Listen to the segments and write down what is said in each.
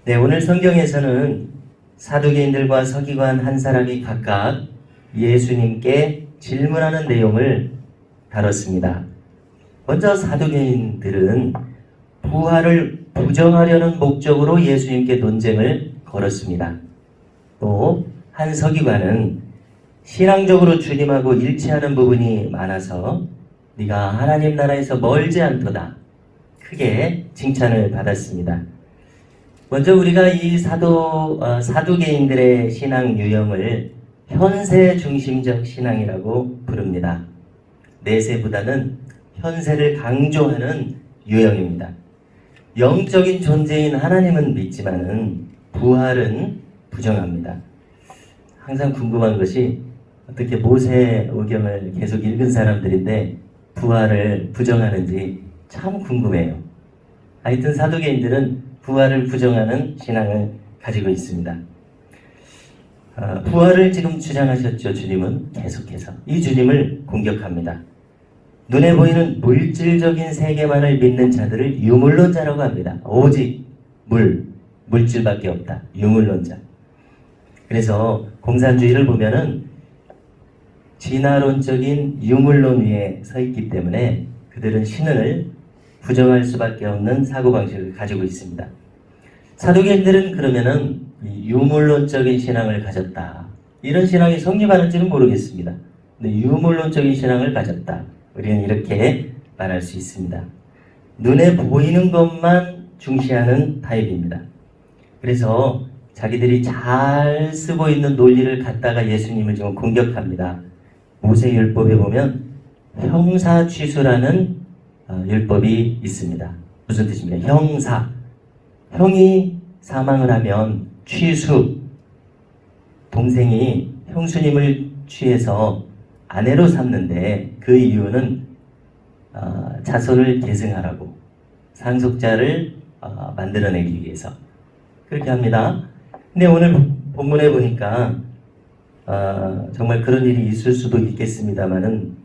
네, 오늘 성경에서는 사두개인들과 서기관 한 사람이 각각 예수님께 질문하는 내용을 다뤘습니다. 먼저 사두개인들은 부활을 부정하려는 목적으로 예수님께 논쟁을 걸었습니다. 또 한 서기관은 신앙적으로 주님하고 일치하는 부분이 많아서 네가 하나님 나라에서 멀지 않도다 크게 칭찬을 받았습니다. 먼저 우리가 이 사두개인들의 신앙 유형을 현세 중심적 신앙이라고 부릅니다. 내세보다는 현세를 강조하는 유형입니다. 영적인 존재인 하나님은 믿지만은 부활은 부정합니다. 항상 궁금한 것이 어떻게 모세오경을 계속 읽은 사람들인데 부활을 부정하는지 참 궁금해요. 하여튼 사두개인들은 부활을 부정하는 신앙을 가지고 있습니다. 부활을 지금 주장하셨죠. 주님은 계속해서 이 주님을 공격합니다. 눈에 보이는 물질적인 세계만을 믿는 자들을 유물론자라고 합니다. 오직 물질밖에 없다. 유물론자. 그래서 공산주의를 보면은 진화론적인 유물론 위에 서 있기 때문에 그들은 신을 부정할 수밖에 없는 사고방식을 가지고 있습니다. 사두개인들은 그러면은 유물론적인 신앙을 가졌다. 이런 신앙이 성립하는지는 모르겠습니다. 근데 유물론적인 신앙을 가졌다. 우리는 이렇게 말할 수 있습니다. 눈에 보이는 것만 중시하는 타입입니다. 그래서 자기들이 잘 쓰고 있는 논리를 갖다가 예수님을 지금 공격합니다. 모세율법에 보면 형사취수라는 율법이 있습니다. 무슨 뜻입니까? 형이 사망을 하면 취수, 동생이 형수님을 취해서 아내로 삼는데 그 이유는 자손을 계승하라고, 상속자를 만들어내기 위해서 그렇게 합니다. 근데 오늘 본문에 보니까 정말 그런 일이 있을 수도 있겠습니다만은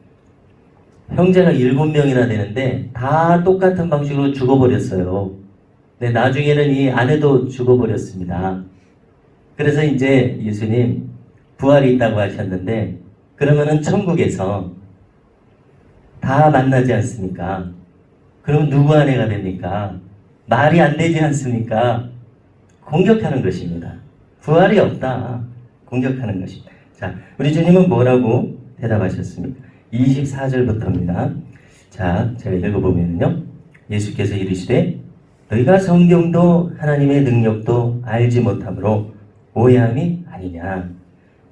형제가 7명이나 되는데 다 똑같은 방식으로 죽어버렸어요. 근데 나중에는 이 아내도 죽어버렸습니다. 그래서 이제 예수님 부활이 있다고 하셨는데 그러면은 천국에서 다 만나지 않습니까? 그럼 누구 아내가 됩니까? 말이 안 되지 않습니까? 공격하는 것입니다. 부활이 없다. 공격하는 것입니다. 자, 우리 주님은 뭐라고 대답하셨습니까? 24절부터입니다. 자, 제가 읽어보면요. 예수께서 이르시되 너희가 성경도 하나님의 능력도 알지 못함으로 오해함이 아니냐.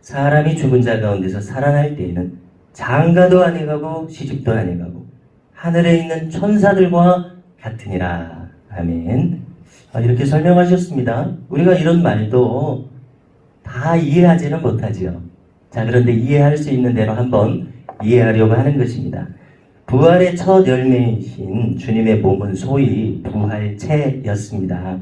사람이 죽은 자 가운데서 살아날 때에는 장가도 안 해가고 시집도 안 해가고 하늘에 있는 천사들과 같으니라. 아멘. 이렇게 설명하셨습니다. 우리가 이런 말도 다 이해하지는 못하지요. 자, 그런데 이해할 수 있는 대로 한번 이해하려고 하는 것입니다. 부활의 첫 열매이신 주님의 몸은 소위 부활체였습니다.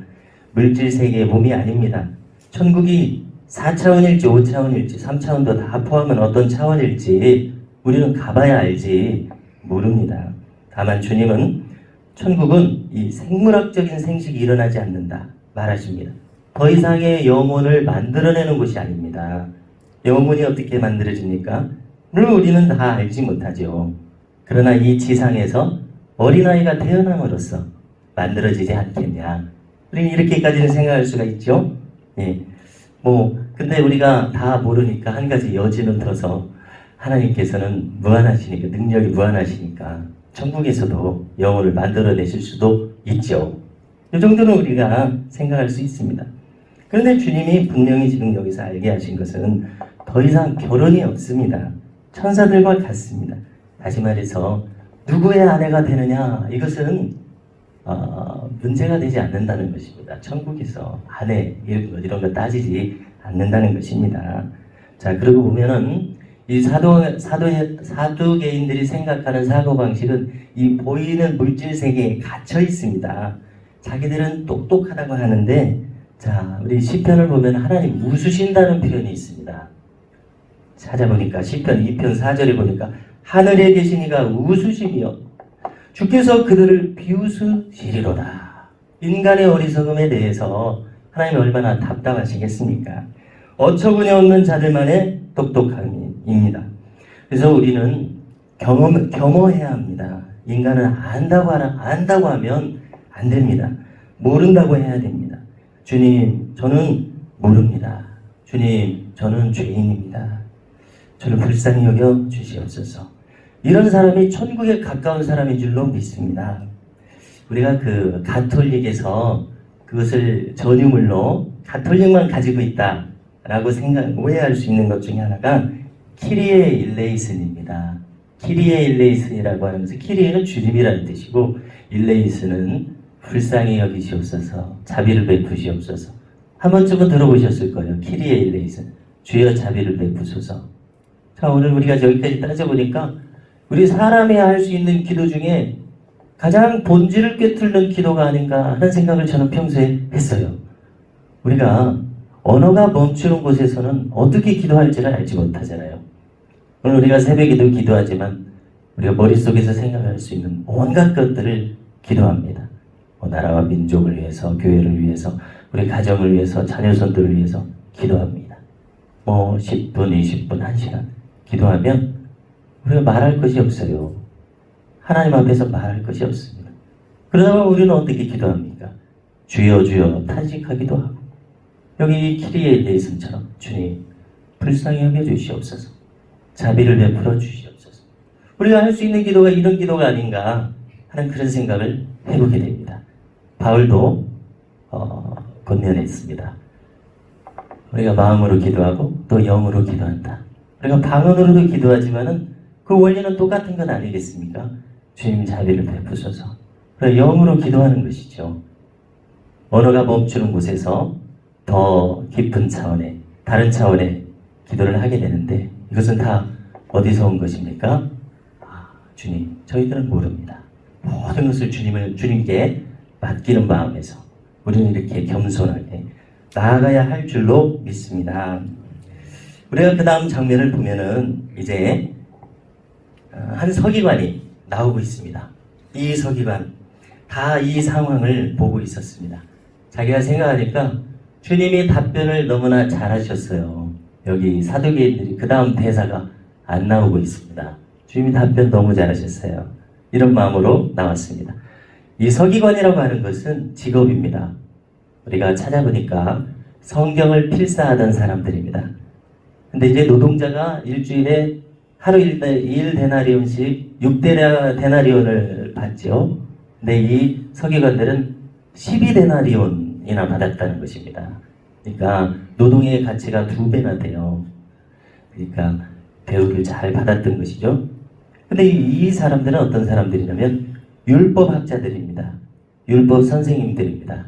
물질 세계의 몸이 아닙니다. 천국이 4차원일지 5차원일지 3차원도 다 포함한 어떤 차원일지 우리는 가봐야 알지 모릅니다. 다만 주님은 천국은 이 생물학적인 생식이 일어나지 않는다 말하십니다. 더 이상의 영혼을 만들어내는 곳이 아닙니다. 영혼이 어떻게 만들어집니까? 물론 우리는 다 알지 못하죠. 그러나 이 지상에서 어린아이가 태어남으로써 만들어지지 않겠냐. 우리는 이렇게까지는 생각할 수가 있죠. 예. 근데 우리가 다 모르니까 한 가지 여지는 들어서 하나님께서는 무한하시니까, 능력이 무한하시니까 천국에서도 영혼을 만들어내실 수도 있죠. 이 정도는 우리가 생각할 수 있습니다. 그런데 주님이 분명히 지금 여기서 알게 하신 것은 더 이상 결혼이 없습니다. 천사들과 같습니다. 다시 말해서 누구의 아내가 되느냐, 이것은 문제가 되지 않는다는 것입니다. 천국에서 아내 이런 거 따지지 않는다는 것입니다. 자, 그러고 보면은 이 사두개인들이 생각하는 사고방식은 이 보이는 물질 세계에 갇혀 있습니다. 자기들은 똑똑하다고 하는데, 자, 우리 시편을 보면 하나님 웃으신다는 표현이 있습니다. 찾아보니까 시편 2편 4절에 보니까 하늘에 계시니가 웃으시며 주께서 그들을 비웃으시리로다. 인간의 어리석음에 대해서 하나님 얼마나 답답하시겠습니까? 어처구니 없는 자들만의 똑똑함입니다. 그래서 우리는 겸허해야 합니다. 인간은 안다고 하면 안 됩니다. 모른다고 해야 됩니다. 주님, 저는 모릅니다. 주님, 저는 죄인입니다. 저를 불쌍히 여겨 주시옵소서. 이런 사람이 천국에 가까운 사람인 줄로 믿습니다. 우리가 그 가톨릭에서 그것을 전유물로 가톨릭만 가지고 있다라고 오해할 수 있는 것 중에 하나가 키리에 일레이슨입니다. 키리에 일레이슨이라고 하면서 키리에는 주님이라는 뜻이고 일레이슨은 불쌍히 여기시옵소서, 자비를 베푸시옵소서. 한 번쯤은 들어보셨을 거예요. 키리에 일레이슨, 주여 자비를 베푸소서. 자, 오늘 우리가 여기까지 따져보니까 우리 사람이 할 수 있는 기도 중에 가장 본질을 꿰뚫는 기도가 아닌가 하는 생각을 저는 평소에 했어요. 우리가 언어가 멈추는 곳에서는 어떻게 기도할지를 알지 못하잖아요. 오늘 우리가 새벽에도 기도하지만 우리가 머릿속에서 생각할 수 있는 온갖 것들을 기도합니다. 나라와 민족을 위해서, 교회를 위해서, 우리 가정을 위해서, 자녀손들을 위해서 기도합니다. 10분, 20분, 1시간 기도하면 우리가 말할 것이 없어요. 하나님 앞에서 말할 것이 없습니다. 그러다가 우리는 어떻게 기도합니까? 주여 주여 탄식하기도 하고 여기 키리에 대해서처럼 주님 불쌍히 여겨 주시옵소서, 자비를 베풀어 주시옵소서. 우리가 할 수 있는 기도가 이런 기도가 아닌가 하는 그런 생각을 해보게 됩니다. 바울도 권면했습니다. 우리가 마음으로 기도하고 또 영으로 기도한다. 우리가 방언으로도 기도하지만은 그 원리는 똑같은 건 아니겠습니까? 주님 자비를 베푸소서. 영으로 기도하는 것이죠. 언어가 멈추는 곳에서 더 깊은 차원의, 다른 차원의 기도를 하게 되는데 이것은 다 어디서 온 것입니까? 주님, 저희들은 모릅니다. 모든 것을 주님께 맡기는 마음에서 우리는 이렇게 겸손하게 나아가야 할 줄로 믿습니다. 우리가 그 다음 장면을 보면은 이제 한 서기관이 나오고 있습니다. 이 서기관 다 이 상황을 보고 있었습니다. 자기가 생각하니까 주님이 답변을 너무나 잘하셨어요. 여기 사두개인들이 그 다음 대사가 안 나오고 있습니다. 주님이 답변 너무 잘하셨어요. 이런 마음으로 나왔습니다. 이 서기관이라고 하는 것은 직업입니다. 우리가 찾아보니까 성경을 필사하던 사람들입니다. 근데 이제 노동자가 일주일에 하루 1데나리온씩 6데나리온을 받죠. 근데 이 서기관들은 12데나리온이나 받았다는 것입니다. 그러니까 노동의 가치가 2배나 돼요. 그러니까 대우를 잘 받았던 것이죠. 근데 이 사람들은 어떤 사람들이냐면 율법학자들입니다. 율법 선생님들입니다.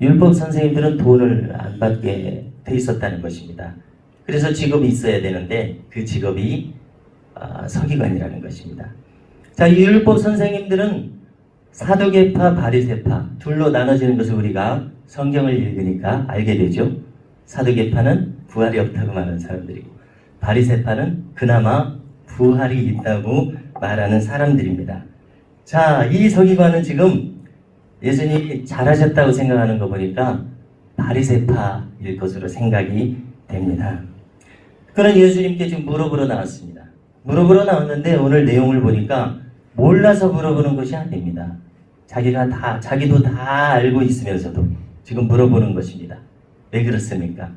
율법 선생님들은 돈을 안 받게 돼 있었다는 것입니다. 그래서 직업이 있어야 되는데 그 직업이 서기관이라는 것입니다. 자, 이 율법 선생님들은 사두개파, 바리새파 둘로 나눠지는 것을 우리가 성경을 읽으니까 알게 되죠. 사두개파는 부활이 없다고 말하는 사람들이고 바리새파는 그나마 부활이 있다고 말하는 사람들입니다. 자, 이 서기관은 지금 예수님이 잘하셨다고 생각하는 거 보니까 바리새파일 것으로 생각이 됩니다. 그런 예수님께 지금 물어보러 나왔습니다. 물어보러 나왔는데 오늘 내용을 보니까 몰라서 물어보는 것이 아닙니다. 자기도 다 알고 있으면서도 지금 물어보는 것입니다. 왜 그렇습니까?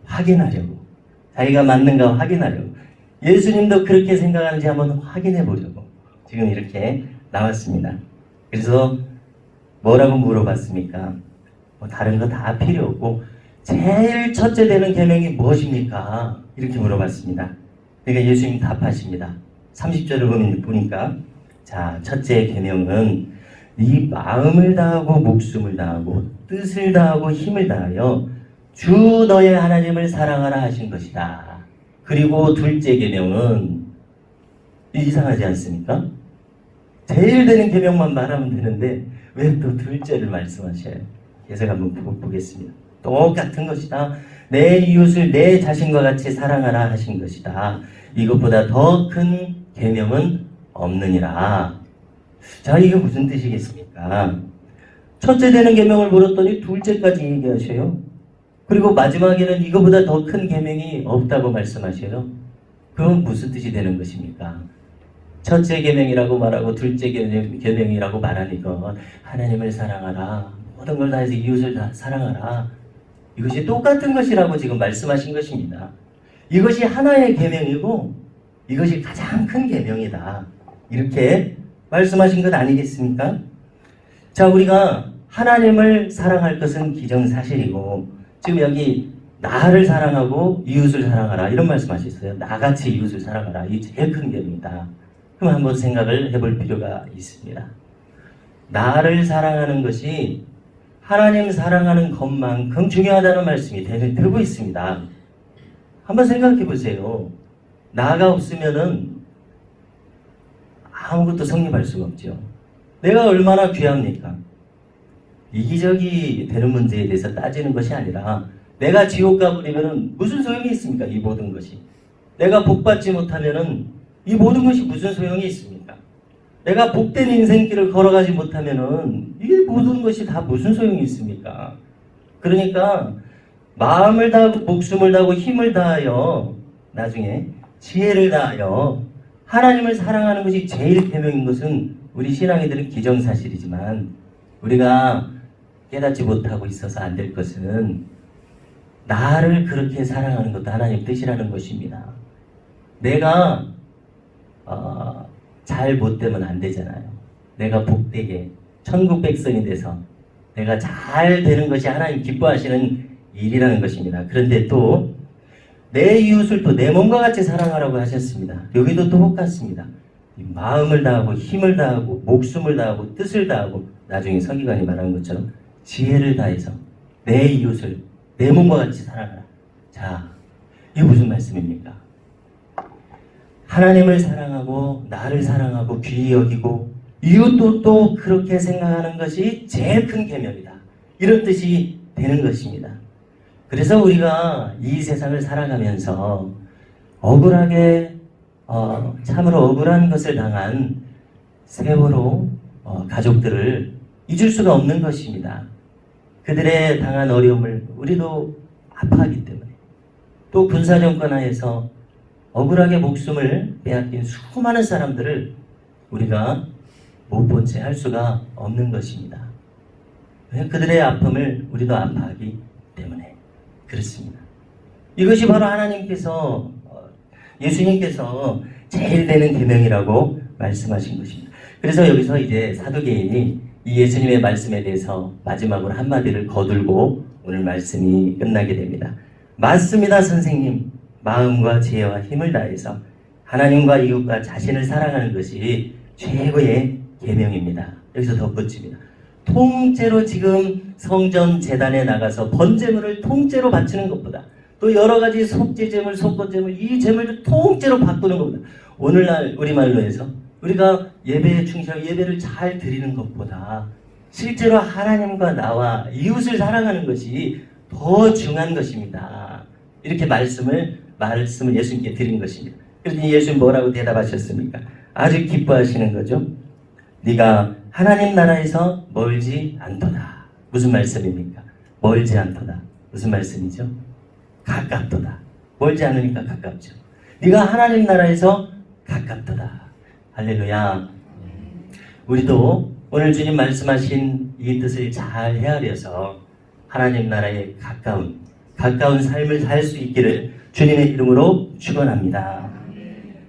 확인하려고. 자기가 맞는가 확인하려고. 예수님도 그렇게 생각하는지 한번 확인해 보려고 지금 이렇게 나왔습니다. 그래서 뭐라고 물어봤습니까? 다른 거 다 필요 없고 제일 첫째 되는 계명이 무엇입니까? 이렇게 물어봤습니다. 그러니까 예수님 답하십니다. 30절을 보니까 자, 첫째 계명은 네 마음을 다하고 목숨을 다하고 뜻을 다하고 힘을 다하여 주 너의 하나님을 사랑하라 하신 것이다. 그리고 둘째 계명은 이상하지 않습니까? 제일 되는 계명만 말하면 되는데 왜 또 둘째를 말씀하셔요? 계속 한번 보겠습니다. 똑같은 것이다. 내 이웃을 내 자신과 같이 사랑하라 하신 것이다. 이것보다 더 큰 계명은 없느니라. 자, 이게 무슨 뜻이겠습니까? 첫째 되는 계명을 물었더니 둘째까지 얘기하셔요. 그리고 마지막에는 이거보다 더 큰 계명이 없다고 말씀하셔요. 그건 무슨 뜻이 되는 것입니까? 첫째 계명이라고 말하고 둘째 계명이라고 말하는 건 하나님을 사랑하라, 모든 걸 다해서 이웃을 다 사랑하라, 이것이 똑같은 것이라고 지금 말씀하신 것입니다. 이것이 하나의 계명이고 이것이 가장 큰 계명이다, 이렇게 말씀하신 것 아니겠습니까? 자, 우리가 하나님을 사랑할 것은 기정사실이고, 지금 여기 나를 사랑하고 이웃을 사랑하라 이런 말씀하셨어요. 나같이 이웃을 사랑하라, 이게 제일 큰 계명이다. 그럼 한번 생각을 해볼 필요가 있습니다. 나를 사랑하는 것이 하나님 사랑하는 것만큼 중요하다는 말씀이 되고 있습니다. 한번 생각해 보세요. 나가 없으면은 아무것도 성립할 수가 없죠. 내가 얼마나 귀합니까? 이기적이 되는 문제에 대해서 따지는 것이 아니라, 내가 지옥 가버리면은 무슨 소용이 있습니까? 이 모든 것이. 내가 복받지 못하면은 이 모든 것이 무슨 소용이 있습니까? 내가 복된 인생길을 걸어가지 못하면은 이 모든 것이 다 무슨 소용이 있습니까? 그러니까 마음을 다하고 목숨을 다하고 힘을 다하여, 나중에 지혜를 다하여 하나님을 사랑하는 것이 제일 계명인 것은 우리 신앙이들은 기정사실이지만, 우리가 깨닫지 못하고 있어서 안 될 것은 나를 그렇게 사랑하는 것도 하나님 뜻이라는 것입니다. 내가 잘 못되면 안 되잖아요. 내가 복되게 천국 백성이 돼서 내가 잘 되는 것이 하나님 기뻐하시는 일이라는 것입니다. 그런데 또 내 이웃을 또 내 몸과 같이 사랑하라고 하셨습니다. 여기도 또 똑같습니다. 마음을 다하고 힘을 다하고 목숨을 다하고 뜻을 다하고, 나중에 서기관이 말한 것처럼 지혜를 다해서 내 이웃을 내 몸과 같이 사랑하라. 자, 이게 무슨 말씀입니까? 하나님을 사랑하고 나를 사랑하고 귀히 여기고 이웃도 또 그렇게 생각하는 것이 제일 큰 계명이다, 이런 뜻이 되는 것입니다. 그래서 우리가 이 세상을 살아가면서 억울하게 참으로 억울한 것을 당한 세월호 가족들을 잊을 수가 없는 것입니다. 그들의 당한 어려움을 우리도 아파하기 때문에, 또 군사정권 하에서 억울하게 목숨을 빼앗긴 수많은 사람들을 우리가 못 본 채 할 수가 없는 것입니다. 그들의 아픔을 우리도 아파하기 때문에 그렇습니다. 이것이 바로 하나님께서, 예수님께서 제일 되는 계명이라고 말씀하신 것입니다. 그래서 여기서 이제 사도계인이 이 예수님의 말씀에 대해서 마지막으로 한마디를 거들고 오늘 말씀이 끝나게 됩니다. 맞습니다, 선생님. 마음과 지혜와 힘을 다해서 하나님과 이웃과 자신을 사랑하는 것이 최고의 계명입니다. 여기서 덧붙입니다. 통째로 지금 성전 제단에 나가서 번제물을 통째로 바치는 것보다, 또 여러 가지 속죄제물, 속건제물, 이 제물을 통째로 바꾸는 것보다, 오늘날 우리말로 해서 우리가 예배에 충실하고 예배를 잘 드리는 것보다 실제로 하나님과 나와 이웃을 사랑하는 것이 더 중요한 것입니다. 이렇게 말씀을 예수님께 드린 것입니다. 그러니 예수님 뭐라고 대답하셨습니까? 아주 기뻐하시는 거죠. 네가 하나님 나라에서 멀지 않도다. 무슨 말씀입니까? 멀지 않도다. 무슨 말씀이죠? 가깝도다. 멀지 않으니까 가깝죠. 네가 하나님 나라에서 가깝도다. 할렐루야. 우리도 오늘 주님 말씀하신 이 뜻을 잘 헤아려서 하나님 나라에 가까운 삶을 살 수 있기를 주님의 이름으로 축원합니다.